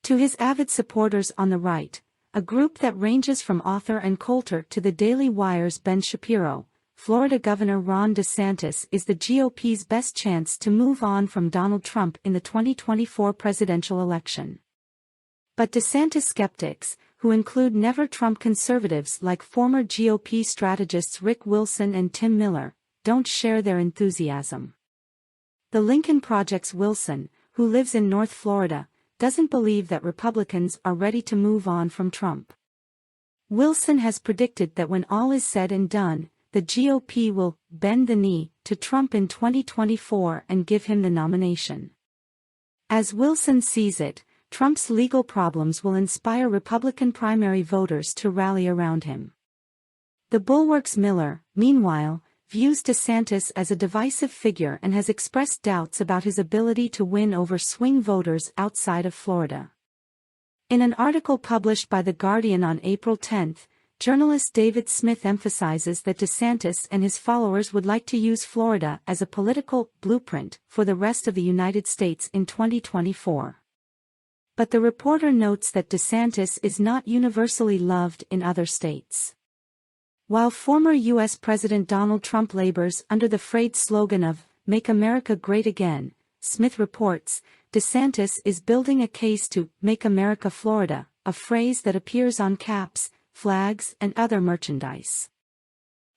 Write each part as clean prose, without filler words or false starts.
To his avid supporters on the right, a group that ranges from author and Coulter to the Daily Wire's Ben Shapiro, Florida Governor Ron DeSantis is the GOP's best chance to move on from Donald Trump in the 2024 presidential election. But DeSantis skeptics, who include never-Trump conservatives like former GOP strategists Rick Wilson and Tim Miller, don't share their enthusiasm. The Lincoln Project's Wilson, who lives in North Florida, doesn't believe that Republicans are ready to move on from Trump. Wilson has predicted that when all is said and done, the GOP will bend the knee to Trump in 2024 and give him the nomination. As Wilson sees it, Trump's legal problems will inspire Republican primary voters to rally around him. The Bulwark's Miller, meanwhile, views DeSantis as a divisive figure and has expressed doubts about his ability to win over swing voters outside of Florida. In an article published by The Guardian on April 10, journalist David Smith emphasizes that DeSantis and his followers would like to use Florida as a political blueprint for the rest of the United States in 2024. But the reporter notes that DeSantis is not universally loved in other states. While former U.S. President Donald Trump labors under the frayed slogan of "Make America Great Again," Smith reports, DeSantis is building a case to "Make America Florida," a phrase that appears on caps, flags, and other merchandise.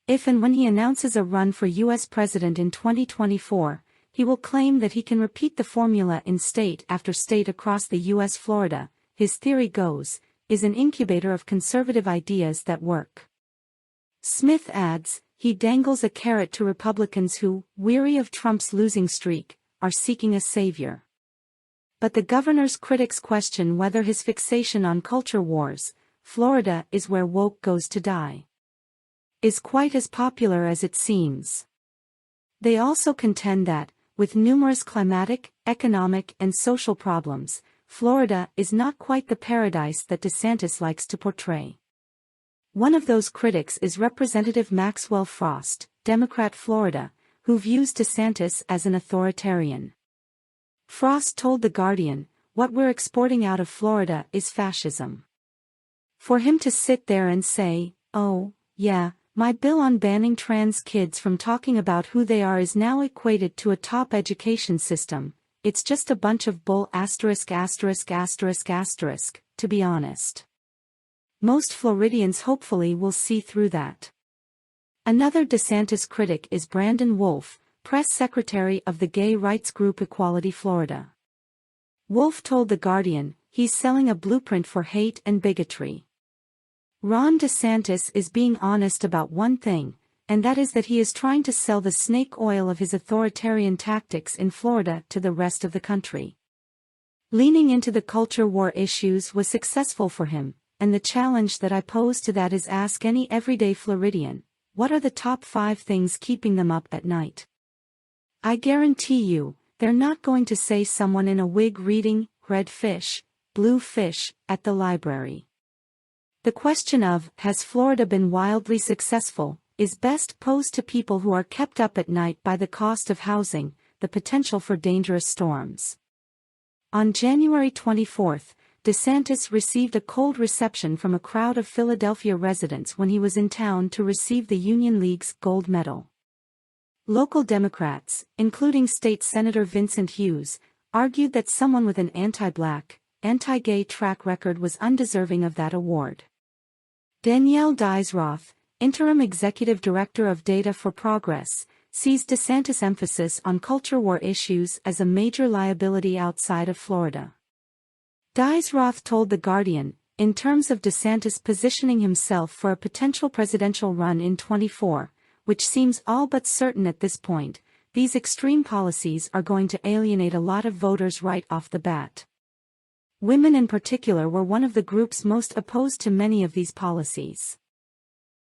If and when he announces a run for U.S. President in 2024, he will claim that he can repeat the formula in state after state across the U.S. Florida, his theory goes, is an incubator of conservative ideas that work. Smith adds, he dangles a carrot to Republicans who, weary of Trump's losing streak, are seeking a savior. But the governor's critics question whether his fixation on culture wars, "Florida is where woke goes to die," is quite as popular as it seems. They also contend that, with numerous climatic, economic, and social problems, Florida is not quite the paradise that DeSantis likes to portray. One of those critics is Representative Maxwell Frost, Democrat Florida, who views DeSantis as an authoritarian. Frost told The Guardian, "What we're exporting out of Florida is fascism." For him to sit there and say, "Oh, yeah, my bill on banning trans kids from talking about who they are is now equated to a top education system, it's just a bunch of bull ********, to be honest. Most Floridians hopefully will see through that. Another DeSantis critic is Brandon Wolf, press secretary of the gay rights group Equality Florida. Wolf told The Guardian, he's selling a blueprint for hate and bigotry. Ron DeSantis is being honest about one thing, and that is that he is trying to sell the snake oil of his authoritarian tactics in Florida to the rest of the country. Leaning into the culture war issues was successful for him, and the challenge that I pose to that is ask any everyday Floridian, what are the top 5 things keeping them up at night? I guarantee you, they're not going to say someone in a wig reading Red Fish, Blue Fish at the library. The question of, has Florida been wildly successful, is best posed to people who are kept up at night by the cost of housing, the potential for dangerous storms. On January 24, DeSantis received a cold reception from a crowd of Philadelphia residents when he was in town to receive the Union League's gold medal. Local Democrats, including State Senator Vincent Hughes, argued that someone with an anti-black, anti-gay track record was undeserving of that award. Danielle Dies-Roth, interim executive director of Data for Progress, sees DeSantis' emphasis on culture war issues as a major liability outside of Florida. Dies-Roth told The Guardian, in terms of DeSantis positioning himself for a potential presidential run in 2024, which seems all but certain at this point, these extreme policies are going to alienate a lot of voters right off the bat. Women in particular were one of the groups most opposed to many of these policies.